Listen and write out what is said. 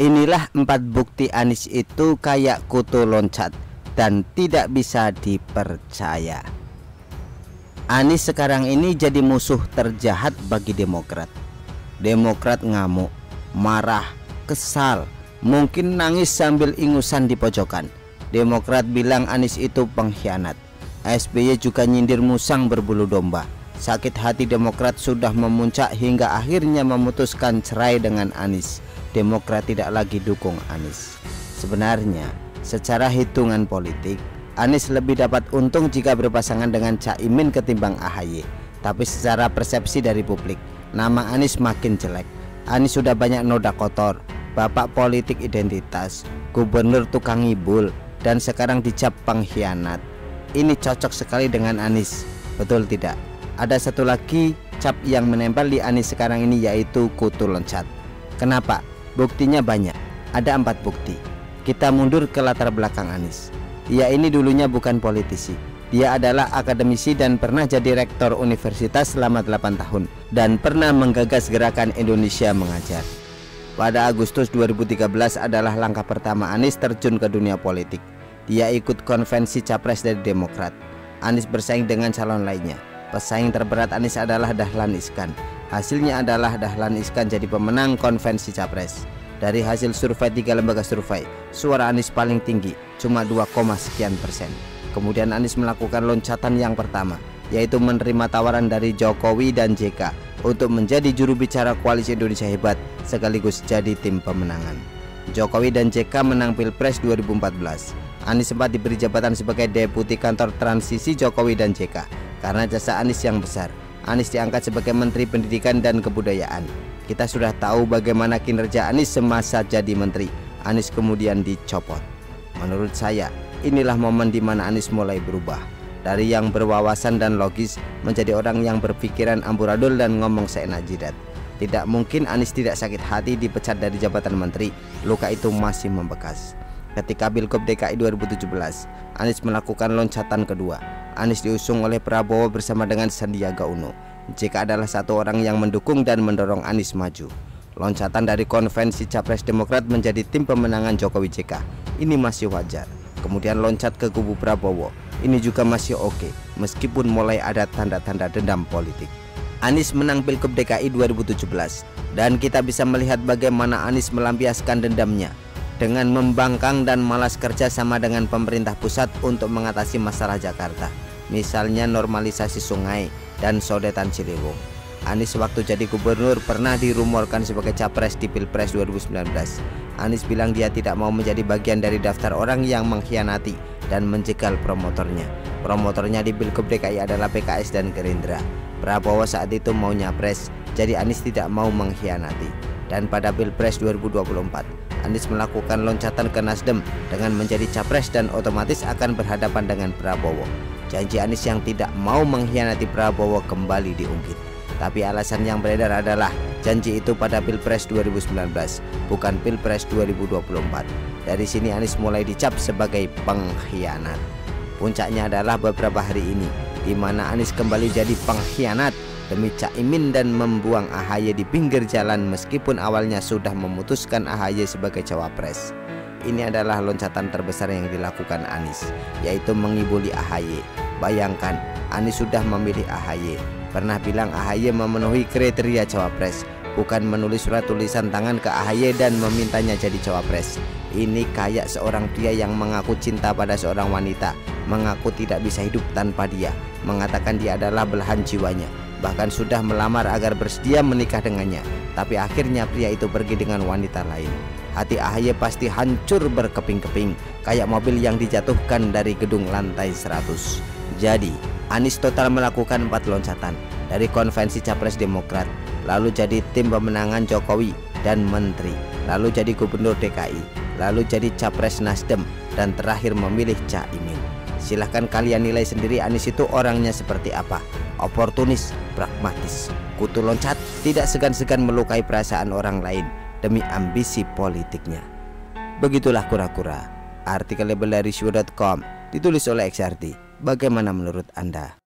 Inilah 4 bukti Anies itu kayak kutu loncat dan tidak bisa dipercaya. Anies sekarang ini jadi musuh terjahat bagi Demokrat. Demokrat ngamuk, marah, kesal, mungkin nangis sambil ingusan di pojokan. Demokrat bilang Anies itu pengkhianat. SBY juga nyindir musang berbulu domba. Sakit hati Demokrat sudah memuncak hingga akhirnya memutuskan cerai dengan Anies. Demokrat tidak lagi dukung Anies. Sebenarnya secara hitungan politik Anies lebih dapat untung jika berpasangan dengan Caimin ketimbang AHY. Tapi secara persepsi dari publik, nama Anies makin jelek. Anies sudah banyak noda kotor, bapak politik identitas, gubernur tukang ngibul, dan sekarang dicap pengkhianat. Ini cocok sekali dengan Anies, betul tidak? Ada satu lagi cap yang menempel di Anies sekarang ini, yaitu kutu loncat. Kenapa? Buktinya banyak, ada 4 bukti. Kita mundur ke latar belakang Anies. Dia ini dulunya bukan politisi. Dia adalah akademisi dan pernah jadi rektor universitas selama 8 tahun dan pernah menggagas gerakan Indonesia Mengajar. Pada Agustus 2013 adalah langkah pertama Anies terjun ke dunia politik. Dia ikut konvensi capres dari Demokrat. Anies bersaing dengan calon lainnya. Pesaing terberat Anies adalah Dahlan Iskan. Hasilnya adalah Dahlan Iskan jadi pemenang konvensi capres. Dari hasil survei 3 lembaga survei, suara Anies paling tinggi, cuma 2, sekian persen. Kemudian Anies melakukan loncatan yang pertama, yaitu menerima tawaran dari Jokowi dan JK untuk menjadi juru bicara Koalisi Indonesia Hebat sekaligus jadi tim pemenangan. Jokowi dan JK menang Pilpres 2014. Anies sempat diberi jabatan sebagai deputi kantor transisi Jokowi dan JK karena jasa Anies yang besar. Anies diangkat sebagai Menteri Pendidikan dan Kebudayaan. Kita sudah tahu bagaimana kinerja Anies semasa jadi menteri. Anies kemudian dicopot. Menurut saya, inilah momen di mana Anies mulai berubah. Dari yang berwawasan dan logis menjadi orang yang berpikiran amburadul dan ngomong seenak jidat. Tidak mungkin Anies tidak sakit hati dipecat dari jabatan menteri. Luka itu masih membekas. Ketika Pilgub DKI 2017, Anies melakukan loncatan kedua. Anies diusung oleh Prabowo bersama dengan Sandiaga Uno. JK adalah satu orang yang mendukung dan mendorong Anies maju. Loncatan dari konvensi capres Demokrat menjadi tim pemenangan Jokowi JK, ini masih wajar. Kemudian loncat ke kubu Prabowo, ini juga masih oke, meskipun mulai ada tanda-tanda dendam politik. Anies menang Pilgub DKI 2017, dan kita bisa melihat bagaimana Anies melampiaskan dendamnya dengan membangkang dan malas kerja sama dengan pemerintah pusat untuk mengatasi masalah Jakarta, misalnya normalisasi sungai dan sodetan Ciliwung. Anies waktu jadi gubernur pernah dirumorkan sebagai capres di Pilpres 2019. Anies bilang dia tidak mau menjadi bagian dari daftar orang yang mengkhianati dan menjegal promotornya. Promotornya di Pilgub DKI adalah PKS dan Gerindra. Prabowo saat itu mau nyapres, jadi Anies tidak mau mengkhianati. Dan pada Pilpres 2024, Anies melakukan loncatan ke Nasdem dengan menjadi capres dan otomatis akan berhadapan dengan Prabowo. Janji Anies yang tidak mau mengkhianati Prabowo kembali diungkit. Tapi alasan yang beredar adalah janji itu pada Pilpres 2019, bukan Pilpres 2024. Dari sini Anies mulai dicap sebagai pengkhianat. Puncaknya adalah beberapa hari ini, di mana Anies kembali jadi pengkhianat demi Caimin dan membuang AHY di pinggir jalan meskipun awalnya sudah memutuskan AHY sebagai cawapres. Ini adalah loncatan terbesar yang dilakukan Anies, yaitu mengibuli AHY. Bayangkan, Anies sudah memilih AHY, pernah bilang AHY memenuhi kriteria cawapres, bukan menulis surat tulisan tangan ke AHY dan memintanya jadi cawapres. Ini kayak seorang pria yang mengaku cinta pada seorang wanita, mengaku tidak bisa hidup tanpa dia, mengatakan dia adalah belahan jiwanya, bahkan sudah melamar agar bersedia menikah dengannya. Tapi akhirnya pria itu pergi dengan wanita lain. Hati AHY pasti hancur berkeping-keping, kayak mobil yang dijatuhkan dari gedung lantai 100. Jadi Anies total melakukan 4 loncatan, dari konvensi capres Demokrat, lalu jadi tim pemenangan Jokowi dan menteri, lalu jadi gubernur DKI, lalu jadi capres Nasdem, dan terakhir memilih Caimin. Silahkan kalian nilai sendiri Anies itu orangnya seperti apa. Oportunis, pragmatis, kutu loncat, tidak segan-segan melukai perasaan orang lain demi ambisi politiknya. Begitulah kura-kura. Artikel label dari Show.com ditulis oleh XRT. Bagaimana menurut Anda?